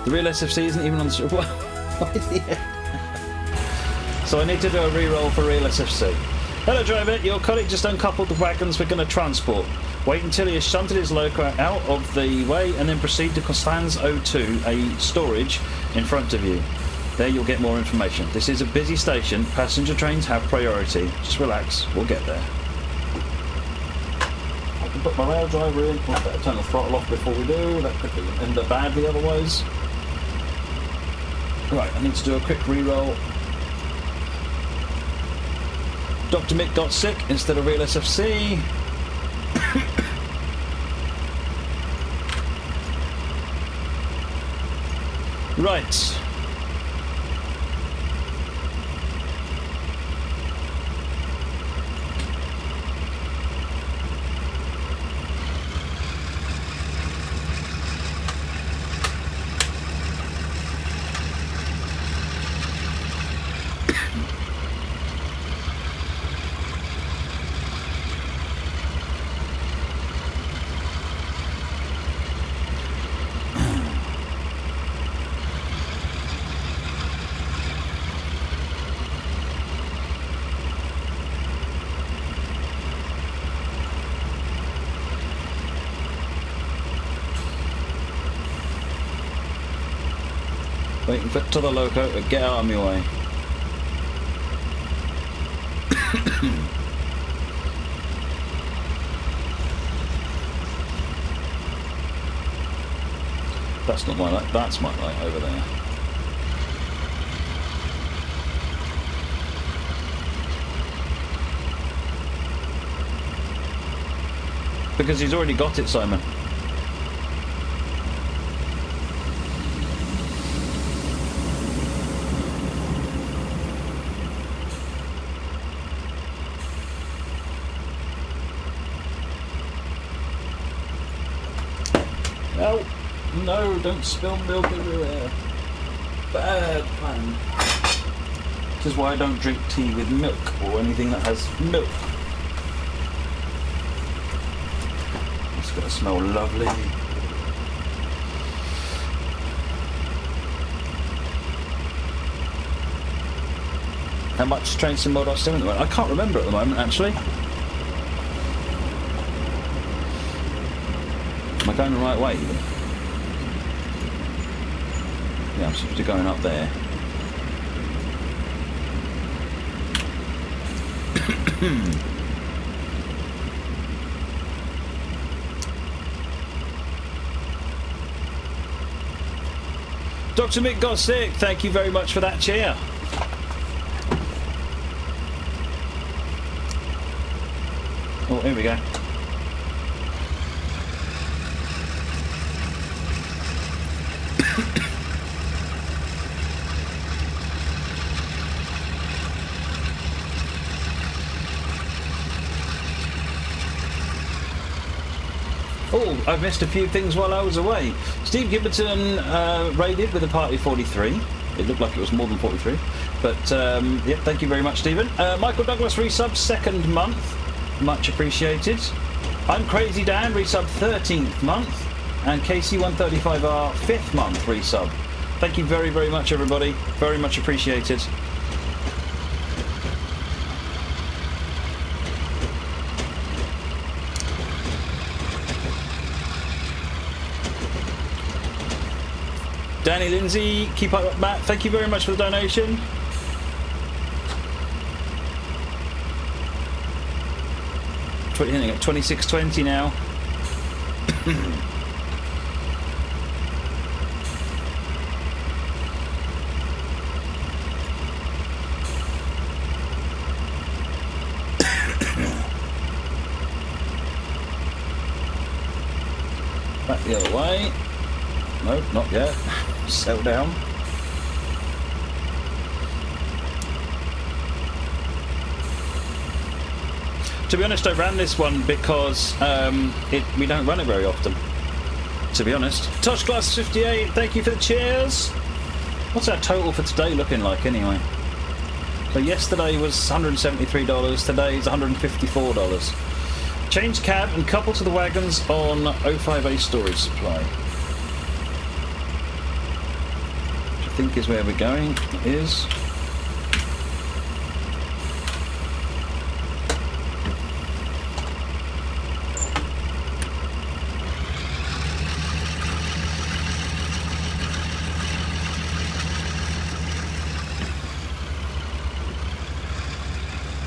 The real SFC isn't even on the... So I need to do a re-roll for real SFC. Hello driver, your colleague just uncoupled the wagons we're going to transport. Wait until he has shunted his loco out of the way and then proceed to Konstanz-Villingen, a storage in front of you. There you'll get more information. This is a busy station. Passenger trains have priority. Just relax, we'll get there. I can put my rail driver in. I'll better turn the throttle off before we do. That could end up badly otherwise. Right, I need to do a quick re-roll. Dr. Mick got sick instead of real SFC. Right. Waiting for to the loco to get out of my way. That's not my light, that's my light over there. Because he's already got it, Simon. No, no, don't spill milk everywhere. Bad plan. This is why I don't drink tea with milk or anything that has milk. It's gonna smell lovely. How much Train Sim Mod are still in the moment? I can't remember at the moment, actually. Am I going the right way? Yeah, I'm supposed to be going up there. Dr. Mick got sick. Thank you very much for that cheer. Oh, here we go. Oh, I've missed a few things while I was away. Steve Gibberton raided with a party 43. It looked like it was more than 43. But, yeah, thank you very much, Stephen. Michael Douglas resub, 2nd month. Much appreciated. I'm Crazy Dan, resub 13th month. And KC135R, 5th month resub. Thank you very, very much, everybody. Very much appreciated. Danny Lindsay, keep up, Matt. Thank you very much for the donation. Hitting at 26.20 now. Back the other way. No, not yet. Settle down. To be honest, I ran this one because we don't run it very often. To be honest. Touchglass 58, thank you for the cheers. What's our total for today looking like anyway? So yesterday was $173, today is $154. Change cab and couple to the wagons on 05A storage supply. think is where we're going. It is.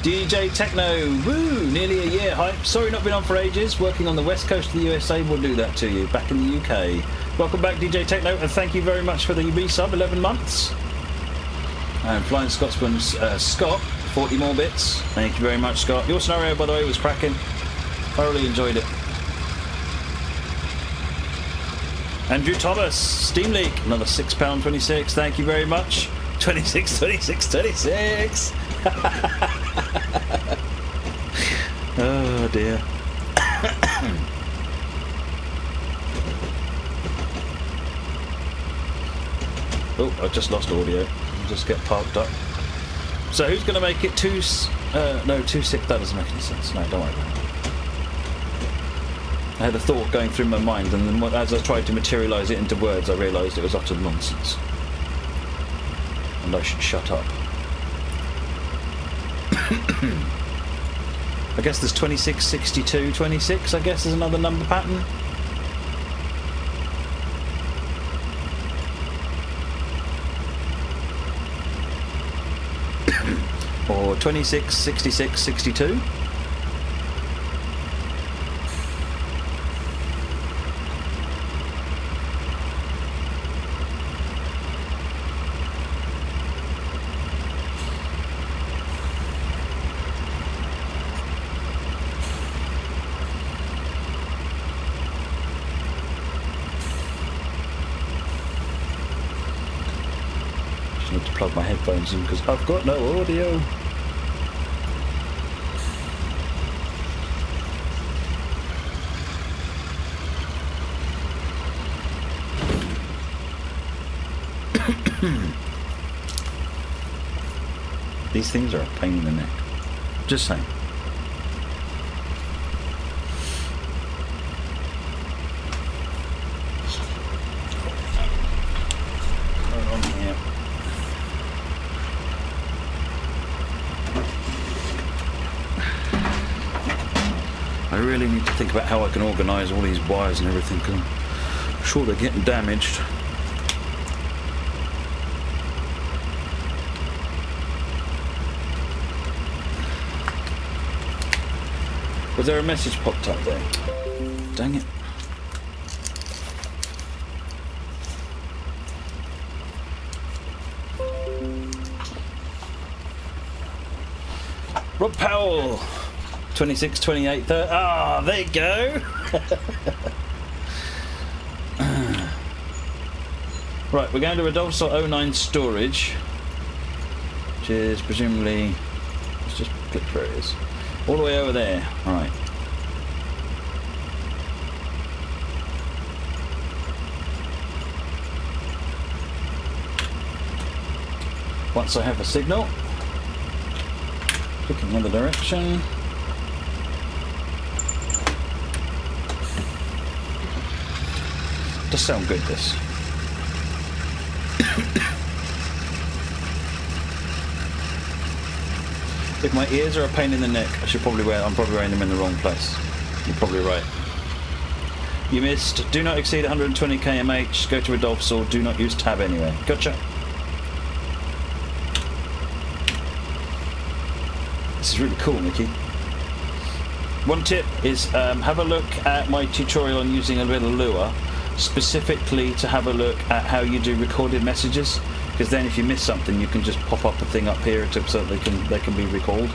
DJ Techno, woo, nearly a year hype. Sorry not been on for ages, working on the west coast of the USA will do that to you, back in the UK. Welcome back DJ Techno, and thank you very much for the resub, 11 months. And Flying Scotsman's Scott, 40 more bits. Thank you very much, Scott. Your scenario, by the way, was cracking. Thoroughly enjoyed it. Andrew Thomas, Steam Leak, another £6.26, thank you very much. 26, 26, 26. Oh dear. Oh, I just lost audio. I'll just get parked up. So who's going to make it 2-6? That doesn't make any sense. No, don't worry about it. I had a thought going through my mind, and then as I tried to materialise it into words, I realised it was utter nonsense. And I should shut up. I guess there's 26, 62, 26, I guess is another number pattern. Or 26, 66, 62. Need to plug my headphones in because I've got no audio. These things are a pain in the neck. Just saying. I really need to think about how I can organise all these wires and everything, because I'm sure they're getting damaged. Was there a message popped up there? Dang it. Rob Powell, 26, 28, 30. Ah, there you go. Right, we're going to Rodolfo 09 storage, which is presumably, let's just click where it is. All the way over there. Alright. Once I have a signal, click in the other direction. Does sound good, this. If my ears are a pain in the neck, I'm probably wearing them in the wrong place. You're probably right. You missed. Do not exceed 120 kmh. Go to Rodolph's or do not use tab anywhere. Gotcha. This is really cool, Mickey. One tip is have a look at my tutorial on using a little lure, specifically to have a look at how you do recorded messages. Because then if you miss something, you can just pop up a thing up here so they can be recalled.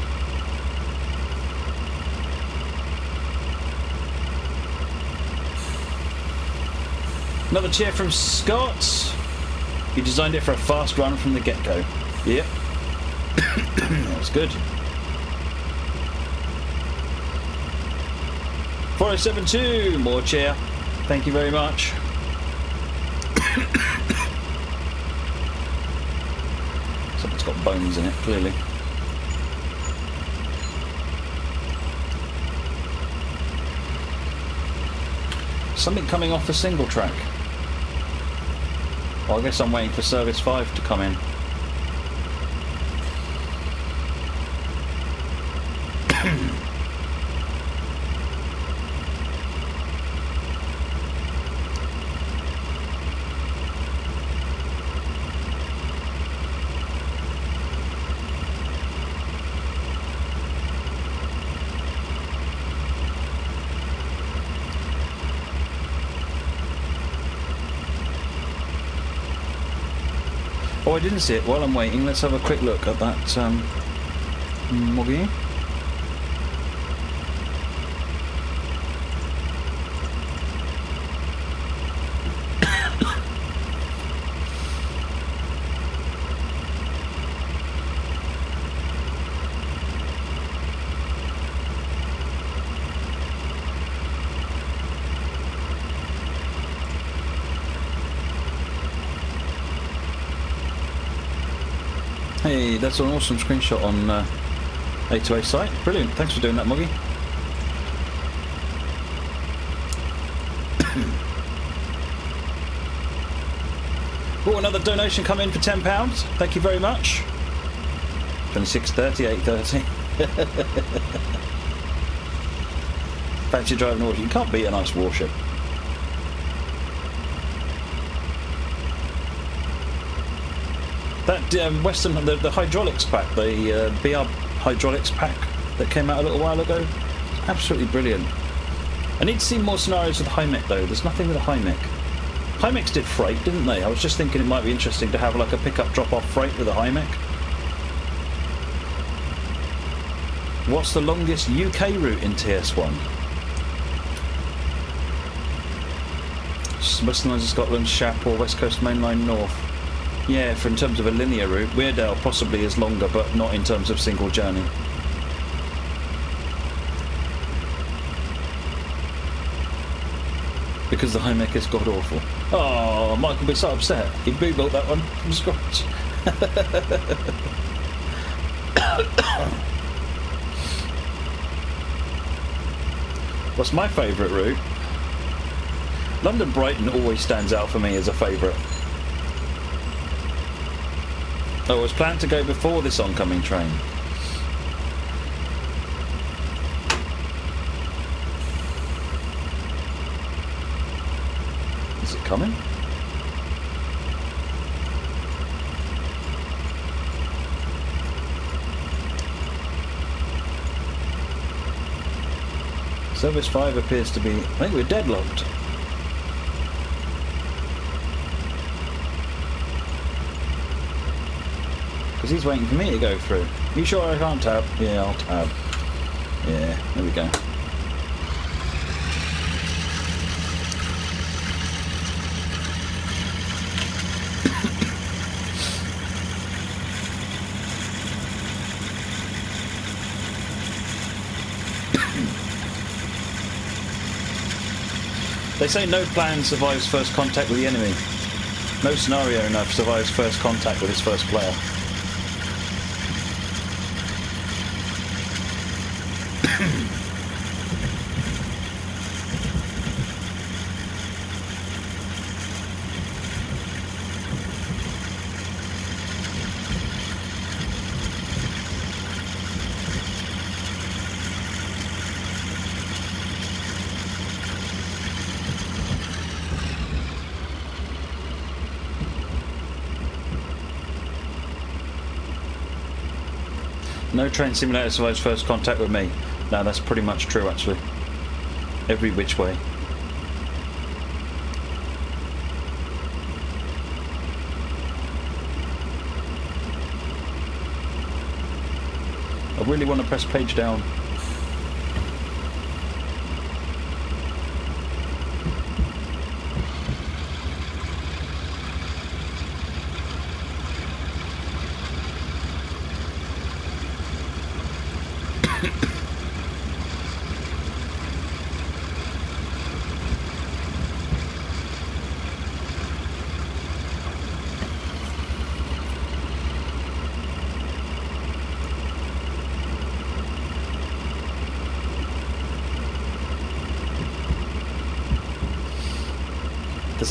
Another cheer from Scott. You designed it for a fast run from the get-go. Yep. That was good. 4072, more cheer. Thank you very much. Something's got bones in it, clearly. Something coming off a single track. Well, I guess I'm waiting for Service 5 to come in. Oh, I didn't see it. While I'm waiting, let's have a quick look at that Moggy. Hey, that's an awesome screenshot on A2A site. Brilliant. Thanks for doing that, Moggy. Oh, another donation come in for £10. Thank you very much. 26.30, 8.30. Fancy driving a warship. You can't beat a nice warship. That Western, the hydraulics pack, the BR hydraulics pack that came out a little while ago, absolutely brilliant. I need to see more scenarios with HIMEC though. There's nothing with a HIMEC. HIMECs did freight, didn't they? I was just thinking it might be interesting to have like a pick-up drop-off freight with a HIMEC. What's the longest UK route in TS1? Western Lines of Scotland, Shap or West Coast Main Line North. Yeah, in terms of a linear route, Weardale possibly is longer, but not in terms of single journey. Because the HIMEC is god awful. Oh, Mike will be so upset. He built that one from scratch. What's my favourite route? London Brighton always stands out for me as a favourite. Oh, it was planned to go before this oncoming train. Is it coming? Service 5 appears to be... I think we're deadlocked. Because he's waiting for me to go through. You sure I can't tab? Yeah, I'll tab. Yeah, there we go. They say no plan survives first contact with the enemy. No scenario enough survives first contact with his first player. No train simulator survives first contact with me. No, that's pretty much true actually. Every which way. I really want to press page down.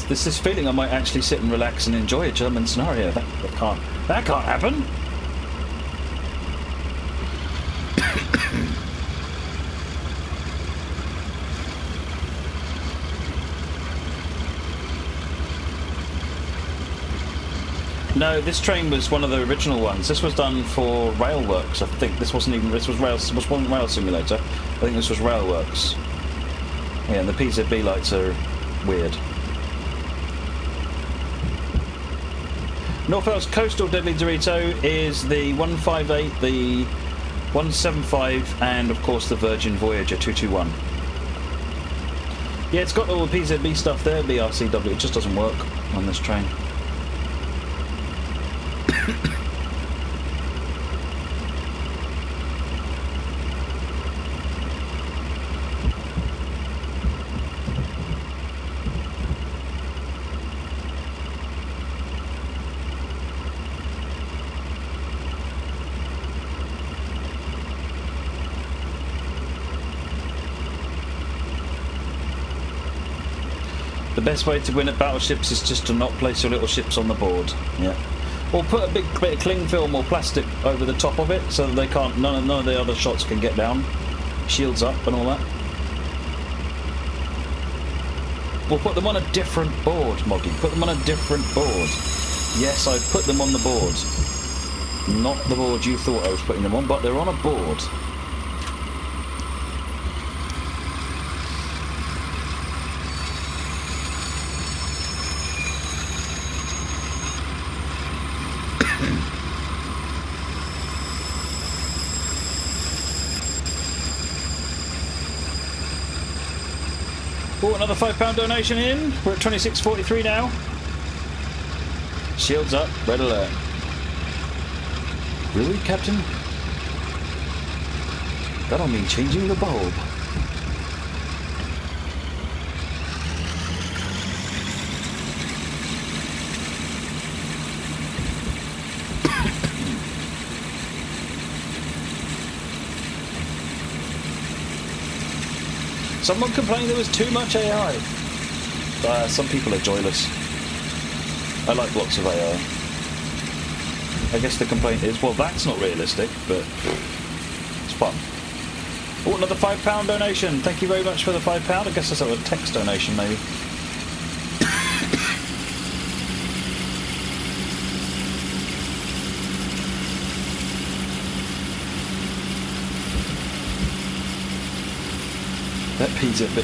There's this feeling I might actually sit and relax and enjoy a German scenario. That can't happen. No, this train was one of the original ones. This was done for Railworks, I think. This wasn't Rail Simulator. I think this was Railworks. Yeah, and the PZB lights are weird. North Wales Coastal Deadly Dorito is the 158, the 175, and of course the Virgin Voyager 221. Yeah, it's got all the PZB stuff there, BRCW. It just doesn't work on this train. The best way to win at battleships is just to not place your little ships on the board. Yeah. Or put a big bit of cling film or plastic over the top of it so that they can't. None of the other shots can get down. Shields up and all that. Or put them on a different board, Moggy. Put them on a different board. Yes, I put them on the board. Not the board you thought I was putting them on, but they're on a board. Oh, another £5 donation in. We're at 26.43 now. Shields up, red alert. Really, Captain? That'll mean changing the bulb. Someone complained there was too much AI. Some people are joyless. I like lots of AI. I guess the complaint is, well, that's not realistic, but it's fun. Oh, another £5 donation. Thank you very much for the £5. I guess that's a text donation, maybe. That PZB.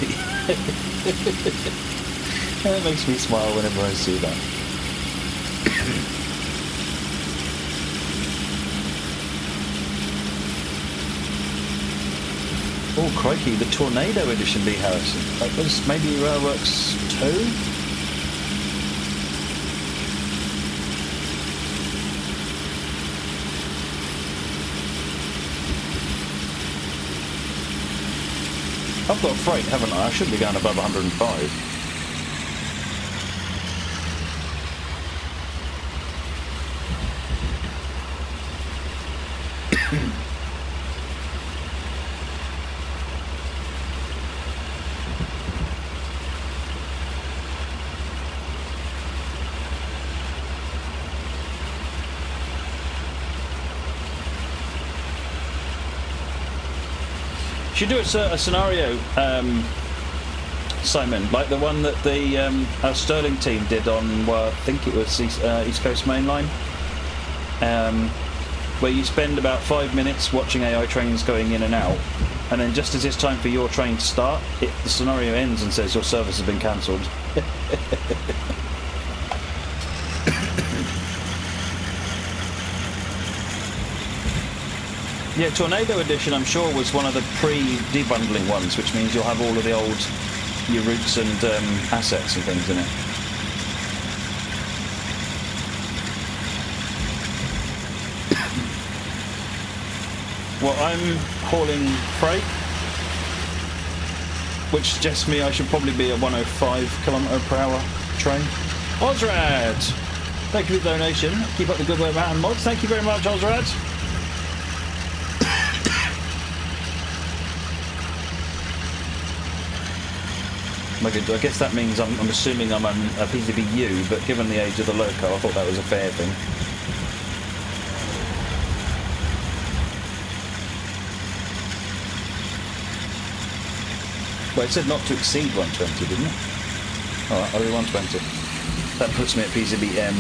That makes me smile whenever I see that. Oh, crikey, the Tornado Edition, Lee Harrison. That was maybe Railworks 2? I've got freight, haven't I? I shouldn't be going above 105. Should do a scenario, Simon, like the one that the our Sterling team did on, well, I think it was East Coast Main Line, where you spend about 5 minutes watching AI trains going in and out, and then just as it's time for your train to start, the scenario ends and says your service has been cancelled. Yeah, Tornado Edition, I'm sure, was one of the pre-debundling ones, which means you'll have all of the old your routes and assets and things in it. Well, I'm hauling freight, which suggests me I should probably be a 105 km/h train. Ozrad! Thank you for the donation. Keep up the good work, Matt and Mods. Thank you very much, Ozrad. I guess that means I'm assuming I'm a PCBU, but given the age of the loco, I thought that was a fair thing. Well, it said not to exceed 120, didn't it? Alright, I'll do 120. That puts me at PCB M.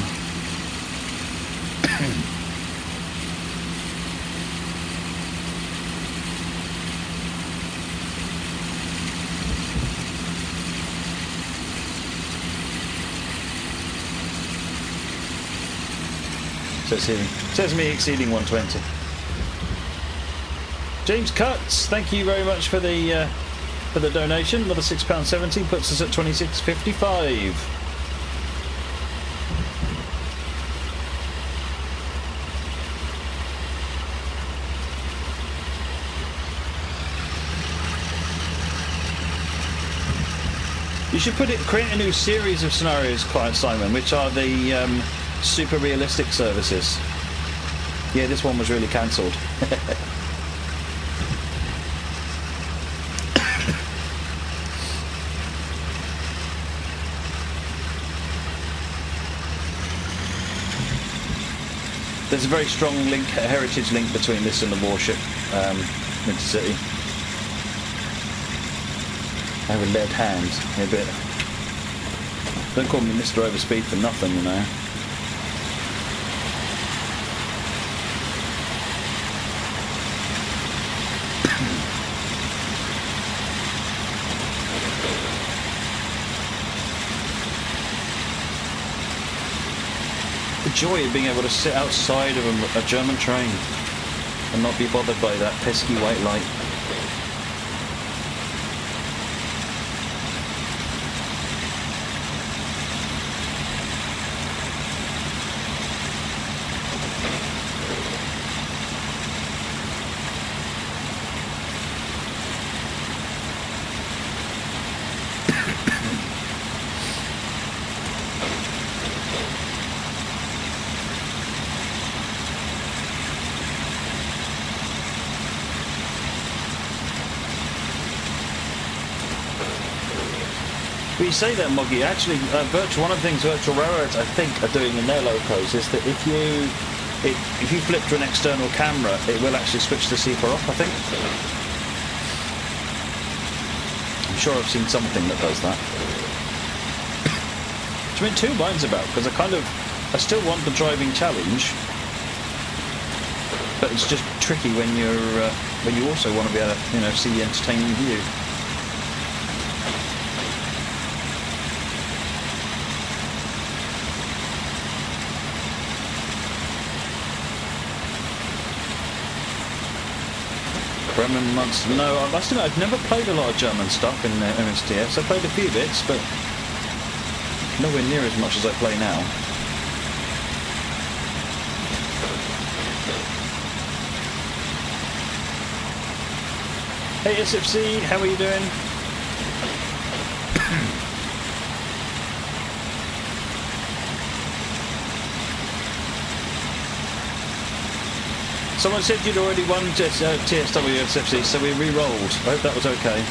So it says me exceeding 120. James Cuts, thank you very much for the donation. Another £6.70 puts us at £26.55. You should create a new series of scenarios, Client Simon, which are the super realistic services. Yeah, this one was really cancelled. There's a very strong link, a heritage link between this and the warship, Intercity. I have a lead hand, a bit. Don't call me Mr. Overspeed for nothing, you know. The joy of being able to sit outside of a German train and not be bothered by that pesky white light. But you say that, Moggy, actually, one of the things Virtual Railroads, I think, are doing in their locos is that if you flip to an external camera, it will actually switch the CEPA off, I think. I'm sure I've seen something that does that. Which I'm in two minds about, because I still want the driving challenge, but it's just tricky when you also want to be able to, you know, see the entertaining view. Bremen Monster. No, I must admit I've never played a lot of German stuff in MSTS. I played a few bits, but nowhere near as much as I play now. Hey SFC, how are you doing? Someone said you'd already won TSW SFC, so we re-rolled. I hope that was okay.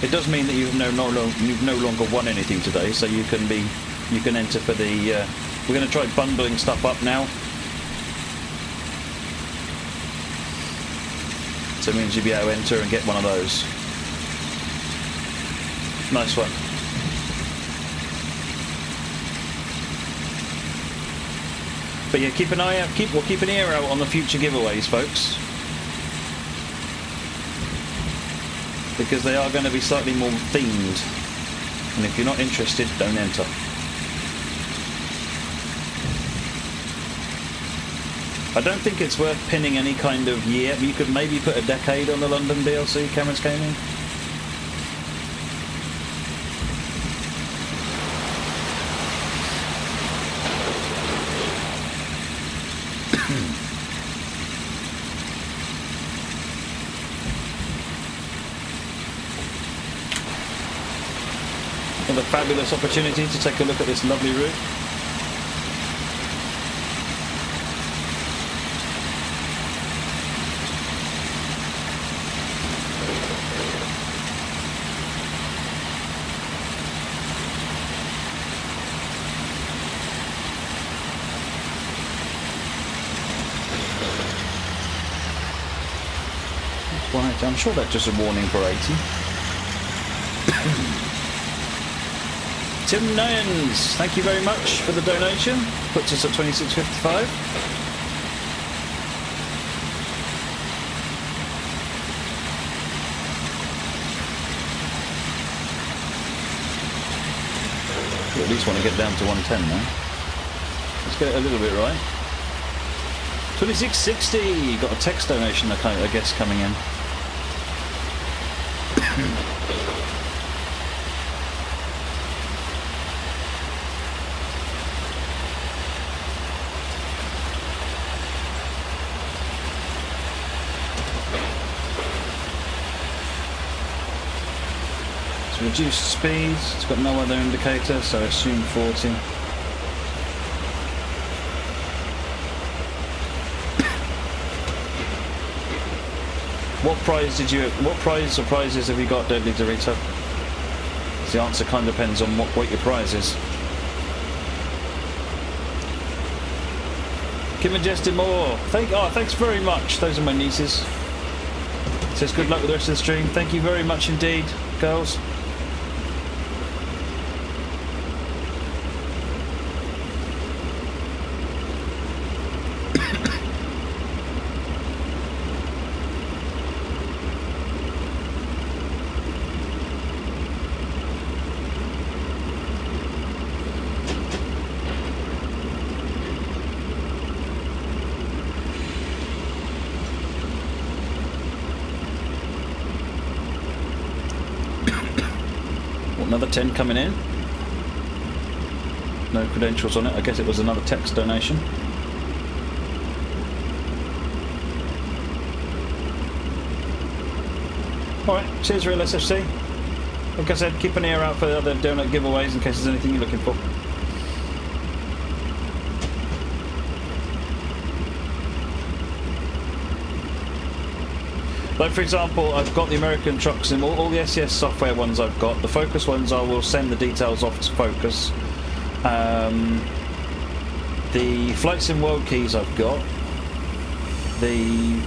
It does mean that you've no longer won anything today, so you can enter for the. We're going to try bundling stuff up now. So it means you'll be able to enter and get one of those. Nice one. But yeah, keep an eye out. We'll keep an ear out on the future giveaways, folks, because they are going to be slightly more themed. And if you're not interested, don't enter. I don't think it's worth pinning any kind of year. You could maybe put a decade on the London DLC, Cameron's Gaming. fabulous opportunity to take a look at this lovely route. I'm sure that's just a warning for 80. Tim Nayans, thank you very much for the donation. Puts us at 26.55. We at least want to get down to 110 now. Let's get it a little bit right. 26.60. Got a text donation, I guess, coming in. It's reduced speed, it's got no other indicator, so assume 40. What prize or prizes have you got, Deadly Dorito? The answer kind of depends on what your prize is. Kim and Justin Moore, thanks very much. Those are my nieces. Says good luck with the rest of the stream. Thank you very much indeed, girls. Another 10 coming in. No credentials on it. I guess it was another text donation. Alright, cheers Real SFC. Like I said, keep an ear out for the other donut giveaways in case there's anything you're looking for. Like for example, I've got the American Truck Sim, all the SES software ones I've got. The Focus ones I will send the details off to Focus. The Flight Sim World keys I've got. The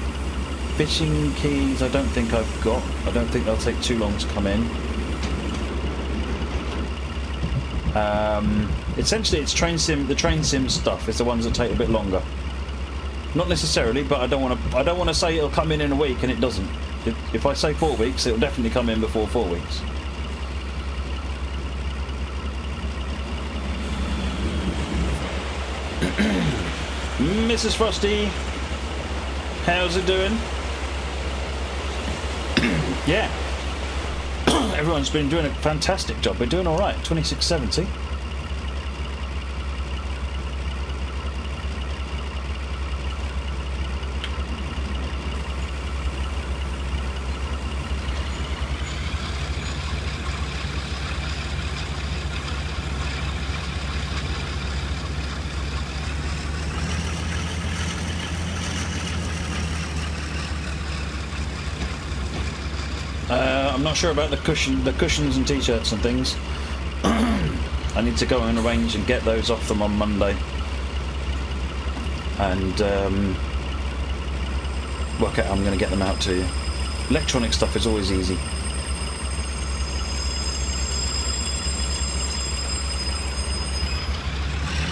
fishing keys I don't think I've got. I don't think they'll take too long to come in. Essentially it's the train sim stuff is the ones that take a bit longer. Not necessarily, but I don't want to say it'll come in a week and it doesn't. If I say 4 weeks, it'll definitely come in before 4 weeks. Mrs. Frosty, how's it doing? Yeah, everyone's been doing a fantastic job. We're doing all right. 26.70. I'm not sure about the cushions and t-shirts and things. I need to go and arrange and get those off them on Monday, and work out how I'm going to get them out to you. Electronic stuff is always easy.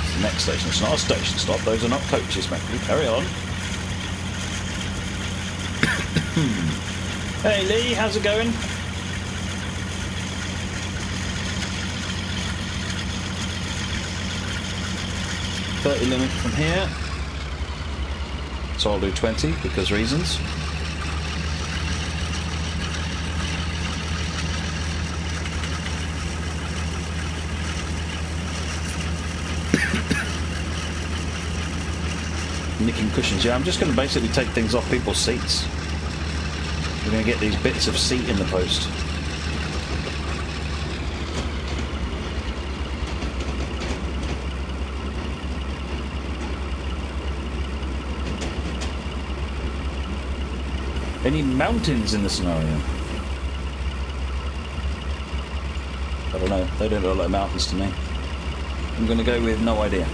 It's the next station. It's not a station stop. Those are not coaches, mate. You carry on. Hey Lee, how's it going? $30 limit from here, so I'll do 20 because reasons. Nicking cushions, yeah, I'm just going to basically take things off people's seats. We're going to get these bits of seat in the post. Any mountains in the scenario? I don't know. They don't look like mountains to me. I'm going to go with no idea.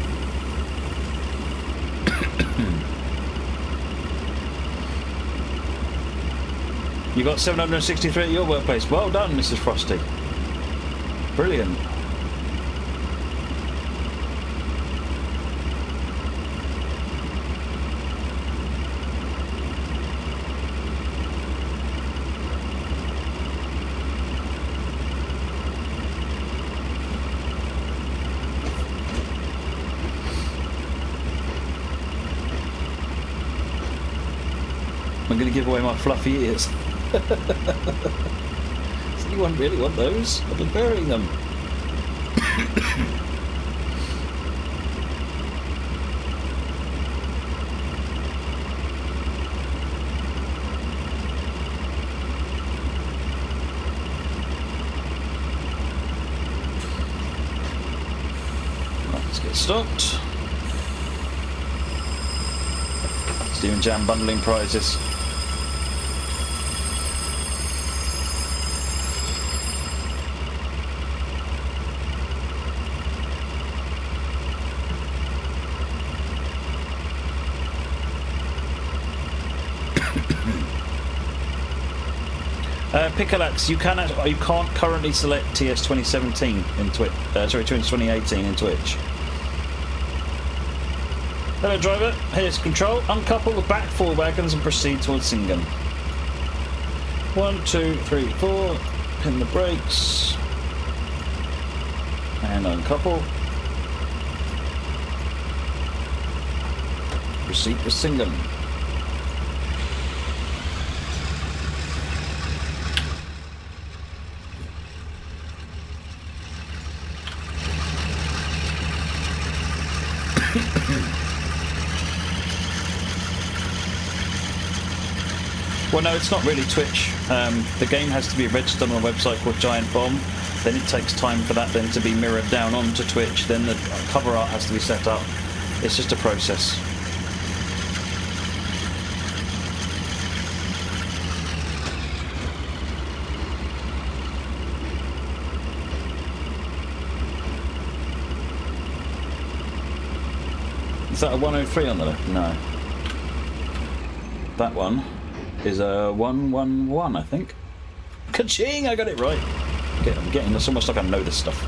You got 763 at your workplace. Well done, Mrs. Frosty. Brilliant. I'm going to give away my fluffy ears. Does anyone really want those? I've been burying them. Right, let's get stopped. Stephen Jam bundling prizes. Pickalax, you can't currently select TS 2017 in Twitch. Sorry, 2018 in Twitch. Hello, driver. Here's control. Uncouple the back four wagons and proceed towards Singen. 1, 2, 3, 4. Pin the brakes and uncouple. Proceed to Singen. Well, no, it's not really Twitch. The game has to be registered on a website called Giant Bomb. Then it takes time for that then to be mirrored down onto Twitch. Then the cover art has to be set up. It's just a process. Is that a 103 on the left? No. That one is a 111, I think. Ka-ching! I got it right. I'm getting this almost like I know this stuff.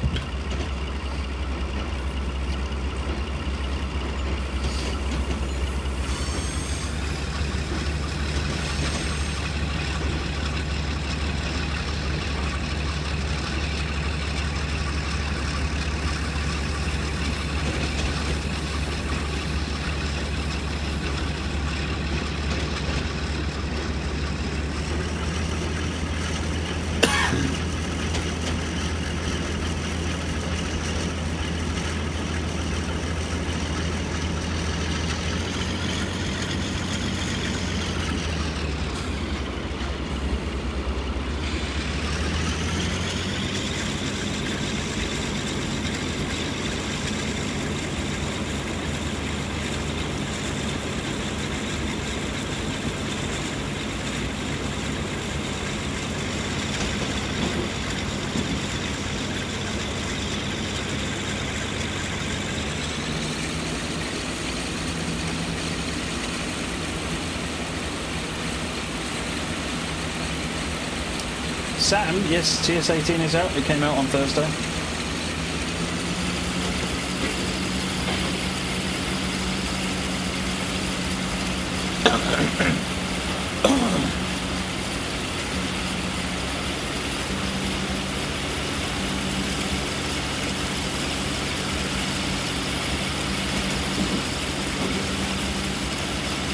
Saturn, yes, TS18 is out. It came out on Thursday.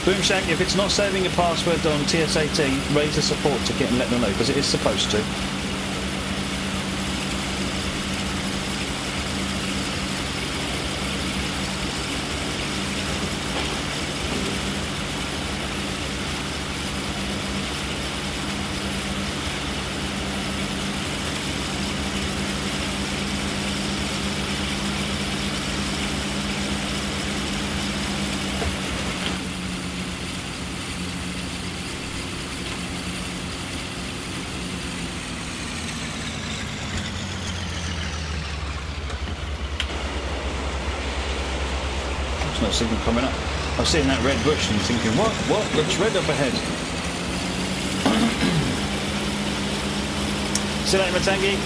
Boomshack, if it's not saving a password on TS18, raise a support ticket and let them know, because it is supposed to. There's no signal coming up. I was seeing that red bush and thinking, what? Looks red up ahead. See you later, Matangi.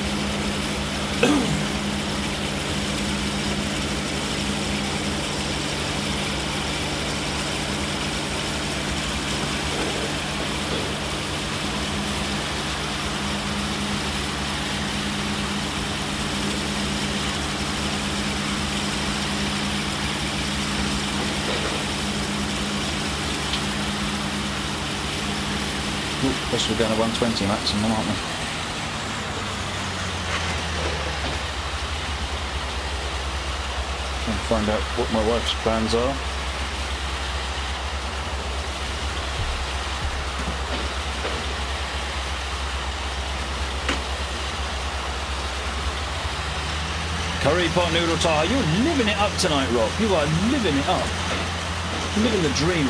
Guess we're going to 120 maximum, aren't we? Trying to find out what my wife's plans are. Curry pot noodle tire. You're living it up tonight, Rob. You are living it up. Living the dream.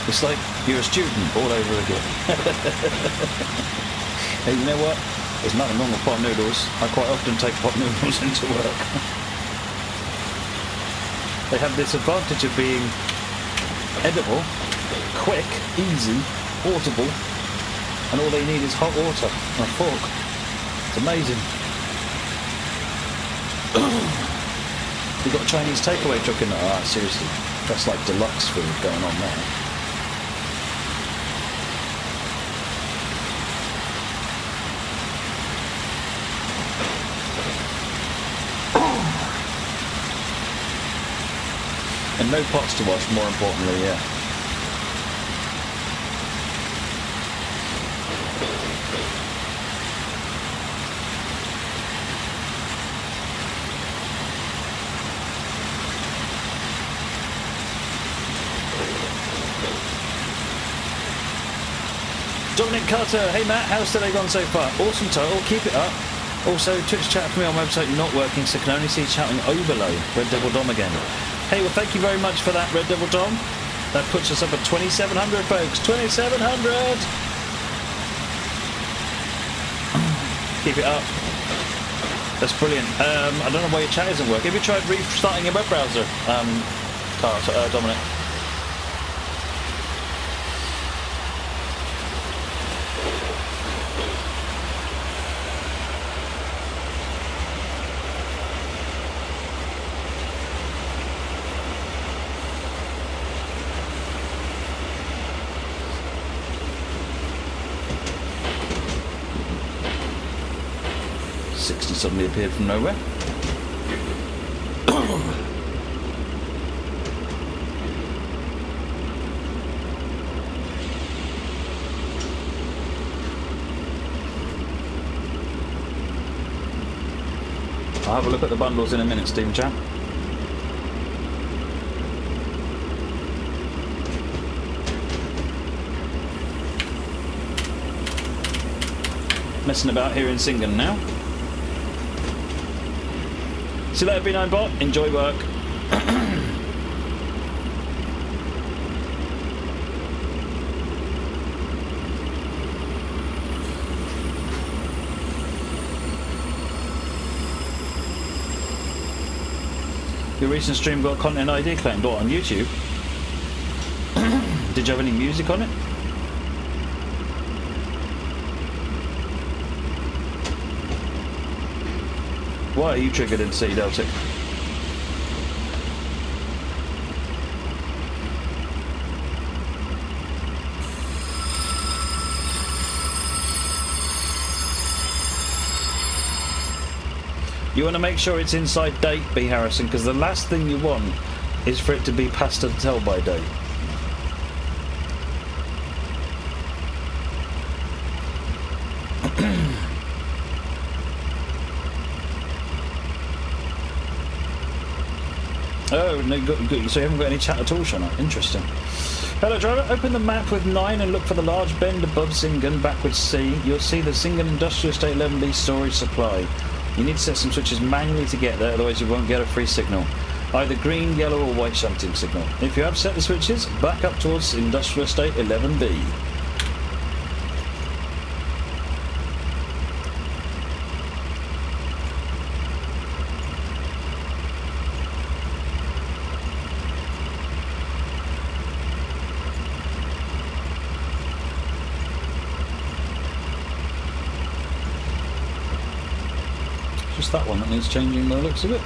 It's like you're a student all over again. Hey, you know what? There's nothing wrong with pot noodles. I quite often take pot noodles into work. They have this advantage of being edible, quick, easy, portable, and all they need is hot water and a fork. It's amazing. We've got a Chinese takeaway truck in there. Ah, seriously. That's like deluxe food going on there. And no pots to wash, more importantly, yeah. Dominic Carter, hey Matt, how's today gone so far? Awesome total, keep it up. Also, Twitch chat for me on my website not working, so can only see chatting overload. Red Devil Dom again. Hey, well, thank you very much for that, Red Devil Dom. That puts us up at 2,700, folks. 2,700! Keep it up. That's brilliant. I don't know why your chat isn't working. Have you tried restarting your web browser, Dominic? Suddenly appeared from nowhere. I'll have a look at the bundles in a minute, Stephen Chan. Messing about here in Singen now. See you later, B9 Bot. Enjoy work. Your recent stream got content ID claimed. What, on YouTube? Did you have any music on it? Why are you triggered in C Deltic? You want to make sure it's inside date, B Harrison, because the last thing you want is for it to be past a tell-by date. Oh, no, good. So you haven't got any chat at all, Shona? Interesting. Hello, driver. Open the map with 9 and look for the large bend above Singen, backwards C. You'll see the Singen Industrial Estate 11B storage supply. You need to set some switches manually to get there, otherwise you won't get a free signal. Either green, yellow or white shunting signal. If you have set the switches, back up towards Industrial Estate 11B. Just that one that needs changing by the looks of it.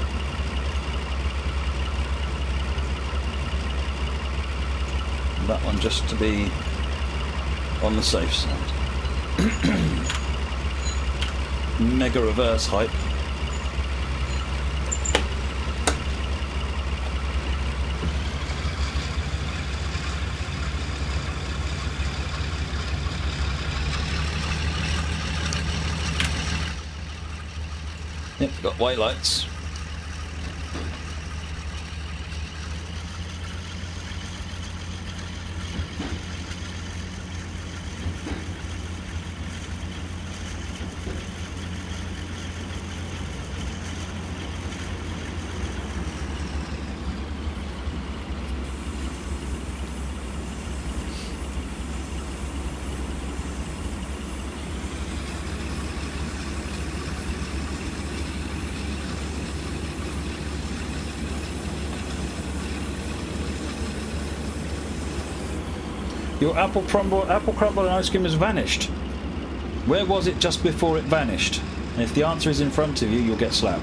That one just to be on the safe side. Mega reverse hype. Yep, got white lights. Your apple crumble and ice cream has vanished. Where was it just before it vanished? And if the answer is in front of you, you'll get slapped.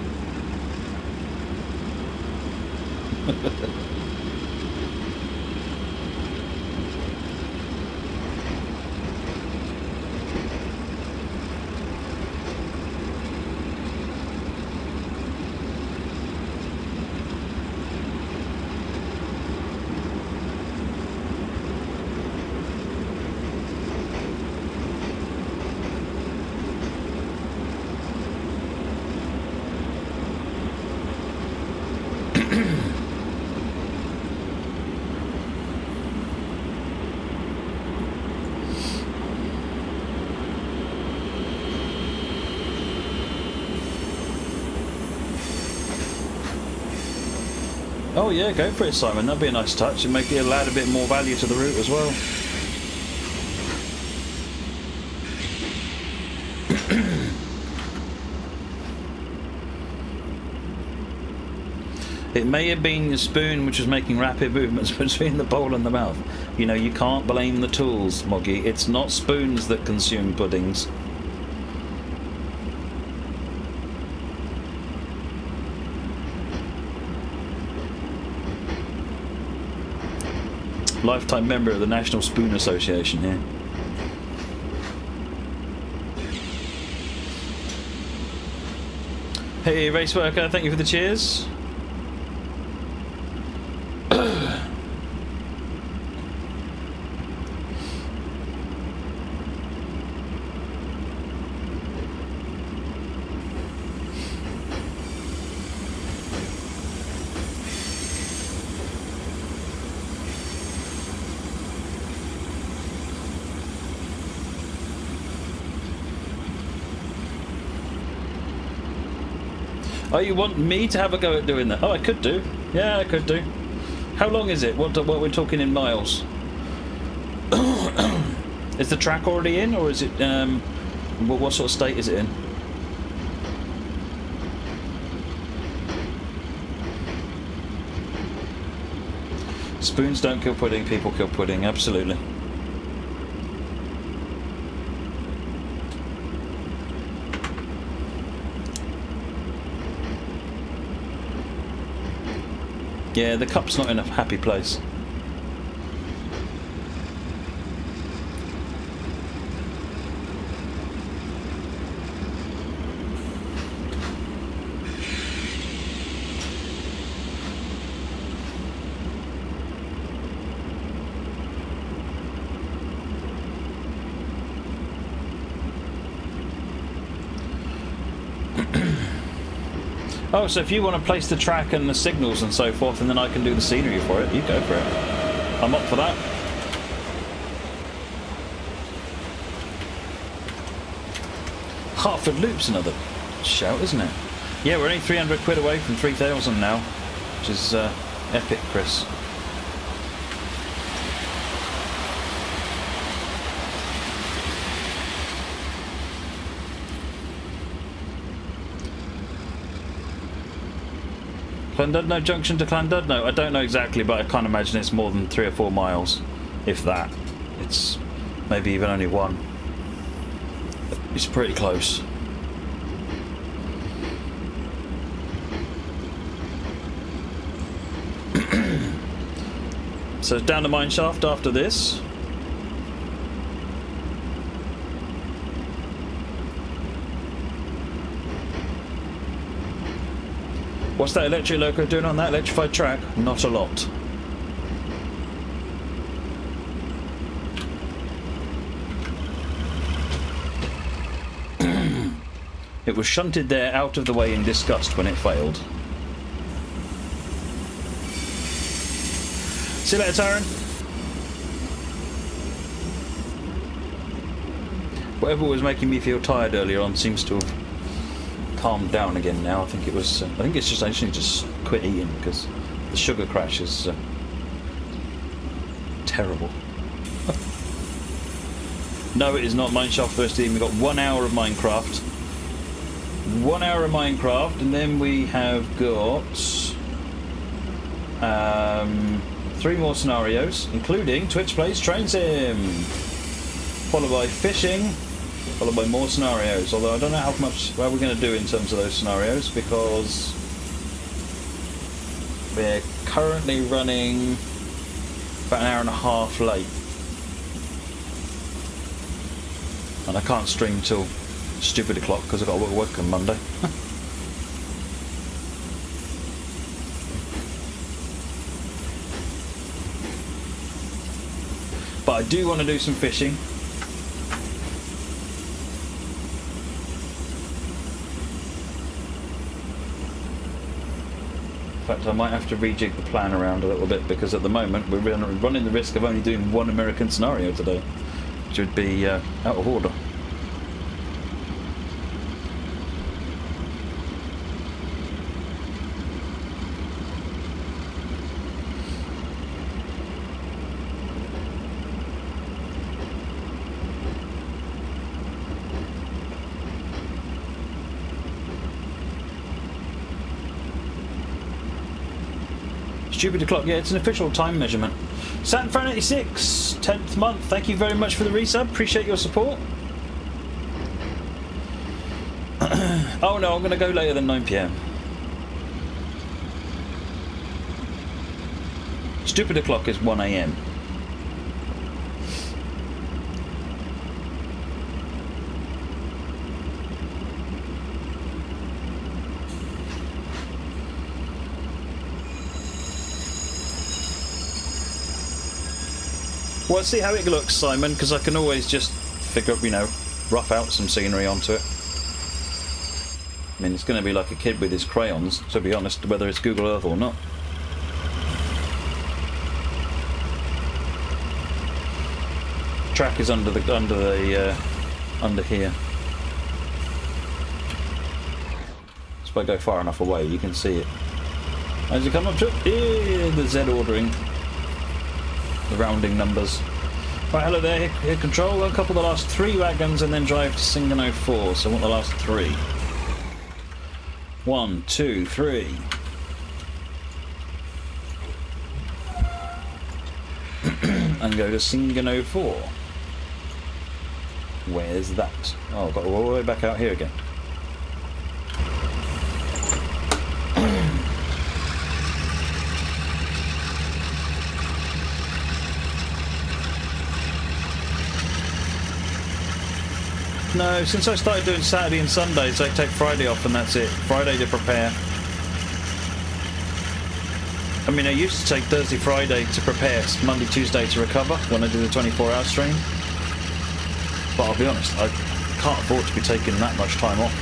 Oh yeah, go for it, Simon. That'd be a nice touch. It'd make it add a bit more value to the route as well. It may have been your spoon which was making rapid movements between the bowl and the mouth. You know, you can't blame the tools, Moggy. It's not spoons that consume puddings. Lifetime member of the National Spoon Association here. Hey, race worker, thank you for the cheers. Oh, you want me to have a go at doing that? Oh, I could do. Yeah, I could do. How long is it? What we're talking in miles? Is the track already in, or is it? What sort of state is it in? Spoons don't kill pudding. People kill pudding. Absolutely. Yeah, the cup's not in a happy place. Oh, so if you want to place the track and the signals and so forth, and then I can do the scenery for it, you go for it. I'm up for that. Hartford Loop's another shout, isn't it? Yeah, we're only 300 quid away from 3,000 now, which is epic, Chris. Llandudno junction to Llandudno. I don't know exactly, but I can't imagine it's more than 3 or 4 miles, if that. It's maybe even only 1. It's pretty close. So it's down the mine shaft after this. What's that electric loco doing on that electrified track? Not a lot. It was shunted there out of the way in disgust when it failed. See you later, Taran. Whatever was making me feel tired earlier on seems to have calmed down again now. I think it was. I think it's just I just need to quit eating because the sugar crash is terrible. No, it is not Mineshaft first team. We've got 1 hour of Minecraft. 1 hour of Minecraft, and then we have got 3 more scenarios, including Twitch Plays Train Sim, followed by fishing, followed by more scenarios. Although I don't know how we're going to do in terms of those scenarios because we're currently running about an hour and a half late, and I can't stream till stupid o'clock because I've got to work on Monday. But I do want to do some fishing. In fact, I might have to rejig the plan around a little bit because at the moment we're running the risk of only doing 1 American scenario today, which would be out of order. Stupid o'clock, yeah, it's an official time measurement. Sanfran86, 10th month, thank you very much for the resub, appreciate your support. Oh no, I'm going to go later than 9 PM. Stupid o'clock is 1 AM. Well, let's see how it looks, Simon, because I can always just figure, you know, rough out some scenery onto it. I mean, it's going to be like a kid with his crayons, to be honest, whether it's Google Earth or not. Track is under here. So if I go far enough away, you can see it. As you come up to it, the Z ordering. The rounding numbers. Right, hello there, here control. I'll couple the last 3 wagons and then drive to Singano 4. So I want the last 3. 1, 2, 3. And go to Singano 4. Where's that? Oh, I've got to go all the way back out here again. No, since I started doing Saturday and Sundays, I take Friday off and that's it. Friday to prepare. I mean, I used to take Thursday, Friday to prepare, Monday, Tuesday to recover when I do the 24-hour stream. But I'll be honest, I can't afford to be taking that much time off.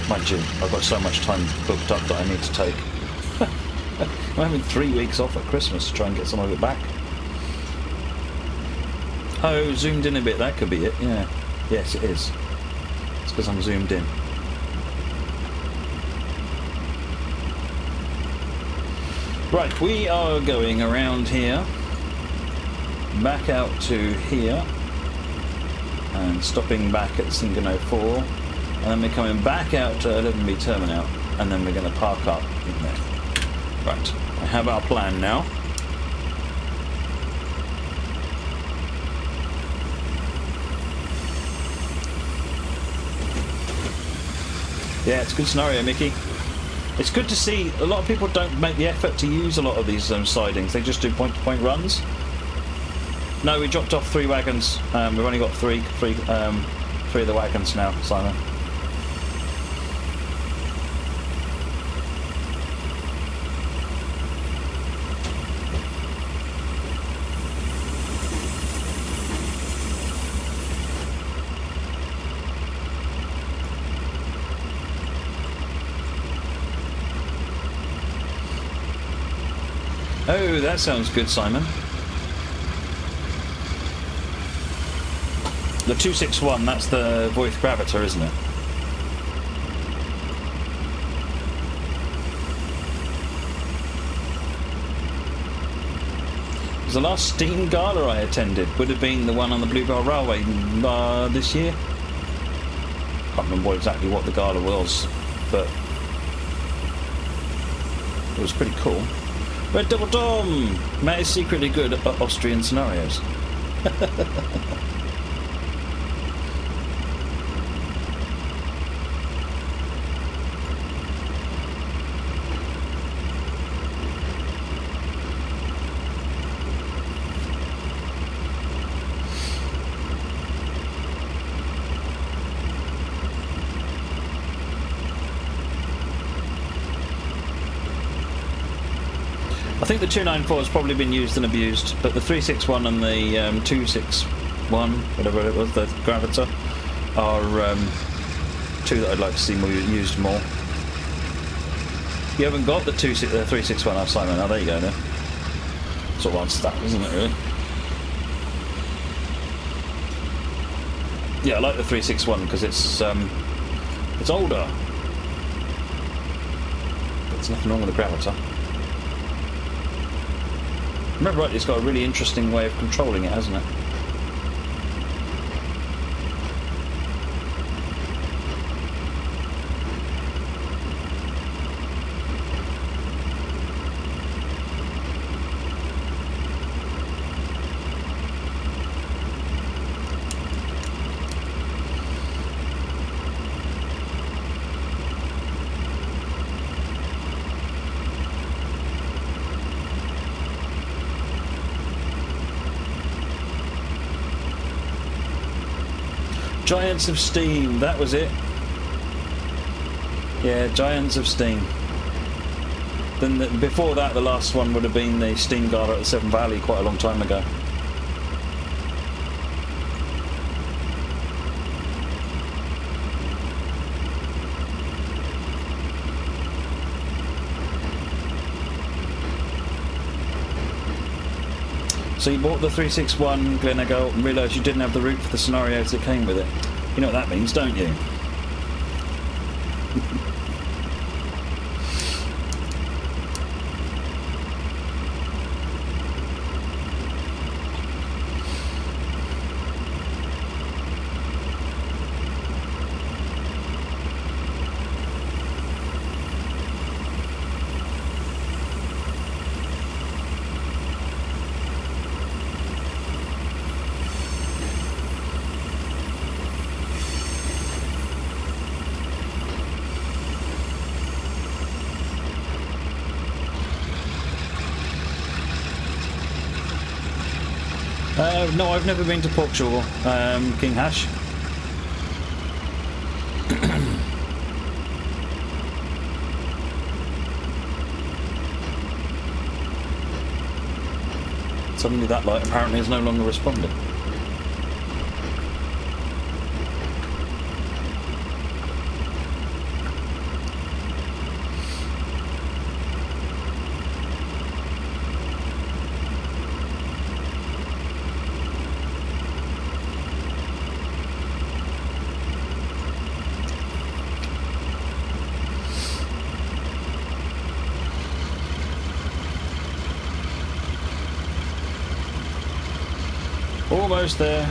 Mind you, I've got so much time booked up that I need to take. I'm having 3 weeks off at Christmas to try and get some of it back. Oh, zoomed in a bit, that could be it, yeah. Yes, it is. It's because I'm zoomed in. Right, we are going around here, back out to here, and stopping back at Singano 4, and then we're coming back out to 11B Terminal, and then we're going to park up in there. Right, I have our plan now. Yeah, it's a good scenario, Mickey. It's good to see a lot of people don't make the effort to use a lot of these sidings. They just do point-to-point runs. No, we dropped off 3 wagons. We've only got three of the wagons now, Simon. Oh, that sounds good, Simon. The 261, that's the Voith Gravita, isn't it? The last Steam Gala I attended would have been the one on the Bluebell Railway this year. Can't remember exactly what the gala was, but it was pretty cool. Red Double Dom! Matt is secretly good at Austrian scenarios. I think the 294 has probably been used and abused, but the 361 and the 261, whatever it was, the Gravita, are two that I'd like to see used more. You haven't got the 361, oh, Simon. Oh, there you go then. Sort of answers that, isn't it, really? Yeah, I like the 361 because it's older. But there's nothing wrong with the Gravita. Remember right, it's got a really interesting way of controlling it, hasn't it? Giants of Steam, that was it. Yeah, Giants of Steam. Then before that, the last one would have been the Steam Gala at the Severn Valley quite a long time ago. So you bought the 361 Glenago and realised you didn't have the route for the scenarios that came with it. You know what that means, don't you? No, I've never been to Porkshaw, King Hash. Suddenly that light apparently is no longer responding. Almost there.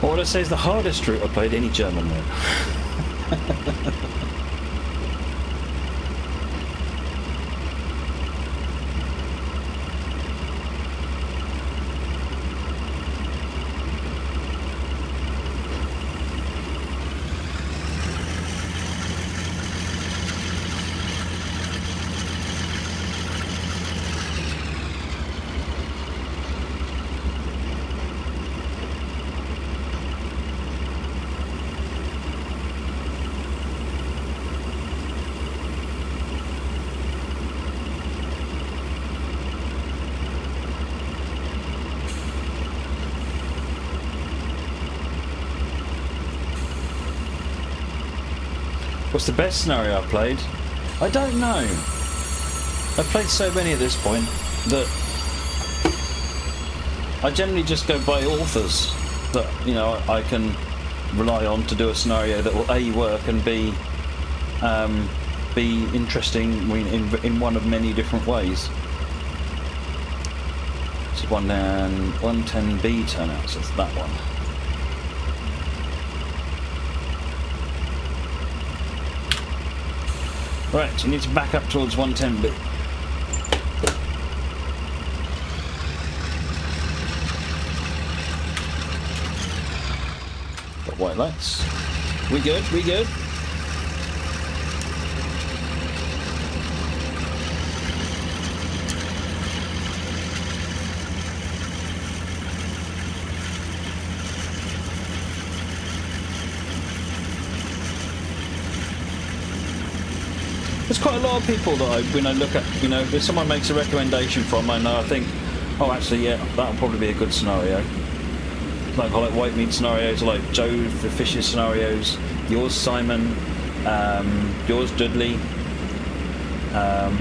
What I say is the hardest route I played any German route. What's the best scenario I played? I don't know. I've played so many at this point that I generally just go by authors that, you know, I can rely on to do a scenario that will A, work, and B, be interesting in one of many different ways. It's 110B turnout, so it's that one. Right, you need to back up towards 110B. Got white lights. We good, we good. There's quite a lot of people that when I look at, you know, if someone makes a recommendation from, I know, I think, oh, actually, yeah, that'll probably be a good scenario. Like I like white meat scenarios, I like Joe the Fishes scenarios, yours Simon, yours Dudley,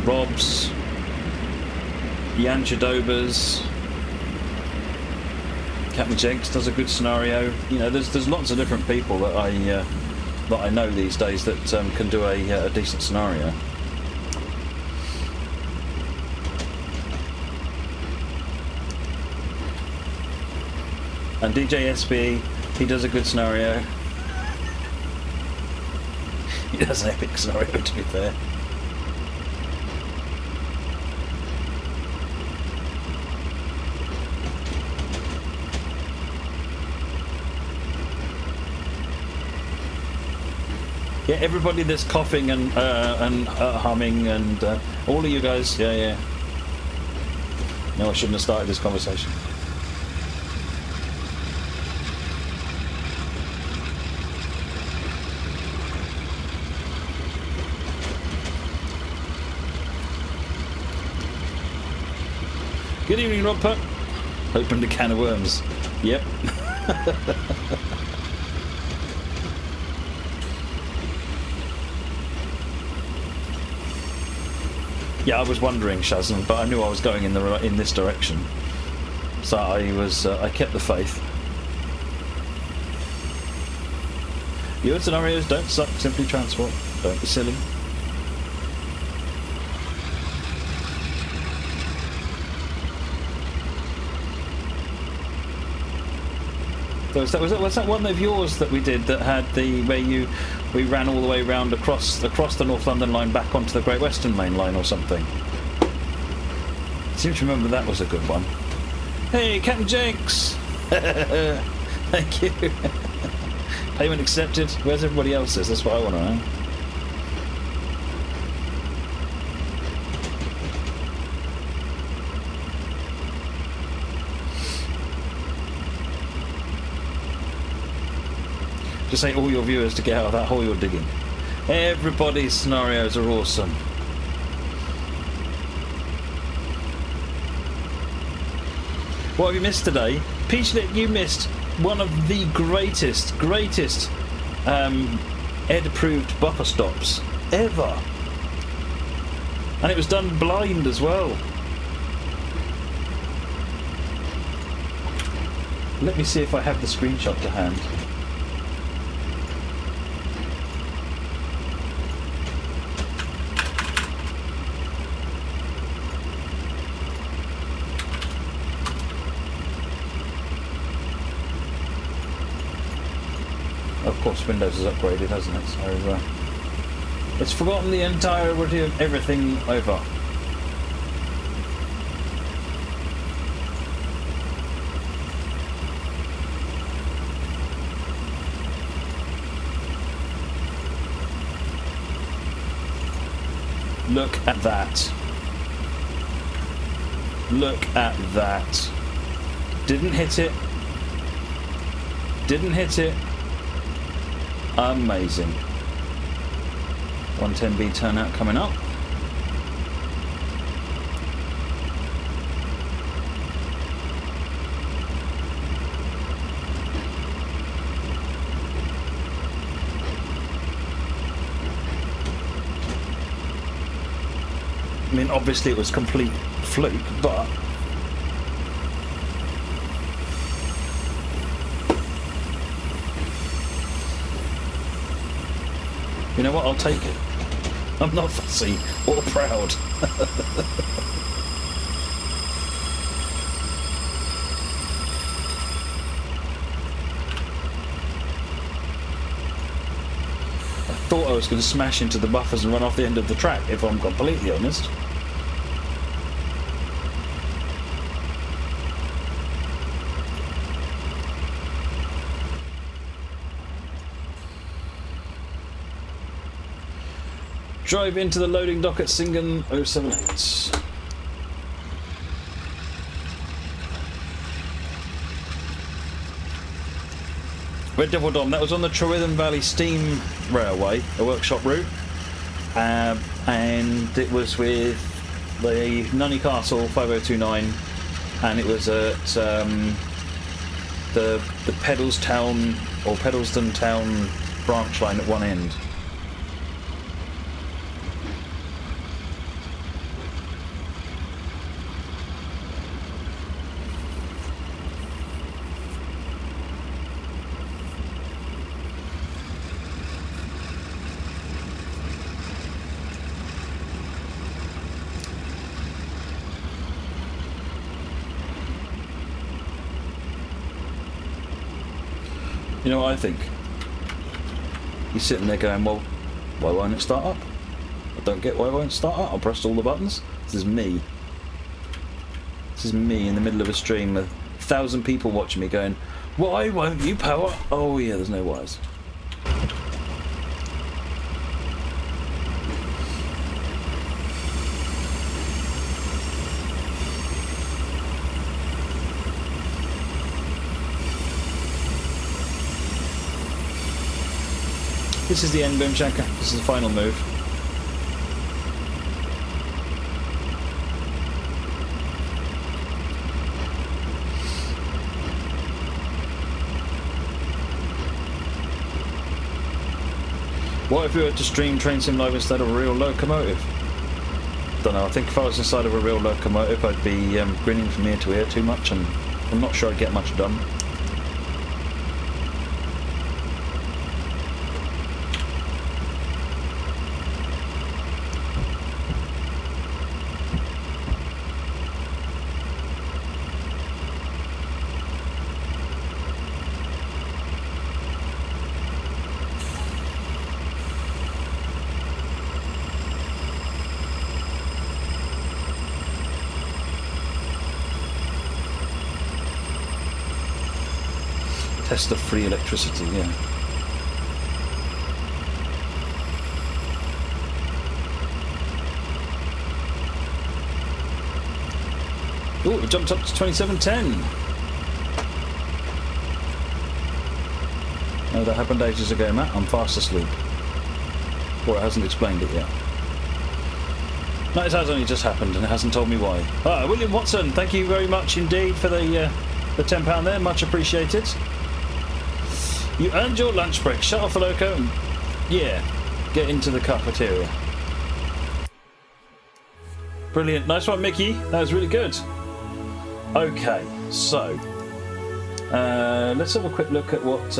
Rob's, Jan Chadoba's, Captain Jenks does a good scenario. You know, there's lots of different people that I know these days that can do a decent scenario. And DJ SB, he does a good scenario. He does an epic scenario, to be fair. Yeah, everybody that's coughing and humming and all of you guys, yeah. No, I shouldn't have started this conversation. Good evening, Rob Putt. Opened a can of worms. Yep. Yeah, I was wondering, Shazam, but I knew I was going in this direction, so I kept the faith. Your scenarios don't suck. Simply transport. Don't be silly. Was that one of yours that we did that had where we ran all the way around across the North London line back onto the Great Western Main Line or something? I seem to remember that was a good one. Hey, Captain Jenks! Thank you. Payment accepted. Where's everybody else's? That's what I want to know. Just say all your viewers to get out of that hole you're digging. Everybody's scenarios are awesome. What have you missed today? Peachlet, you missed one of the greatest Ed-approved buffer stops ever. And it was done blind as well. Let me see if I have the screenshot to hand. Of course, Windows has upgraded, hasn't it? So it's forgotten the entirety of everything over. Look at that. Look at that. Didn't hit it. Didn't hit it. Amazing. 110B turnout coming up. I mean, obviously it was complete fluke, but you know what? I'll take it. I'm not fussy or proud. I thought I was going to smash into the buffers and run off the end of the track, if I'm completely honest. Drive into the loading dock at Singen 078. Red Devil Dom, that was on the Trewithen Valley Steam Railway, a workshop route, and it was with the Nunney Castle 5029, and it was at the Pedalstown or Pedalston Town branch line at one end. You know what I think? You're sitting there going, well, why won't it start up? I don't get why it won't start up. I pressed all the buttons. This is me. This is me in the middle of a stream with 1,000 people watching me going, why won't you power? Oh yeah, there's no wires. This is the end, Boom Shaker. This is the final move. What if we were to stream Train Sim Live instead of a real locomotive? Don't know. I think if I was inside of a real locomotive, I'd be grinning from ear to ear too much, and I'm not sure I'd get much done. Test of free electricity, yeah. Oh, it jumped up to 2710. That happened ages ago, Matt. I'm fast asleep. Or it hasn't explained it yet. No, it has only just happened and it hasn't told me why. William Watson, thank you very much indeed for the £10 there. Much appreciated. You earned your lunch break. Shut off the loco and, yeah, get into the cafeteria. Brilliant. Nice one, Mickey. That was really good. Okay, so let's have a quick look at what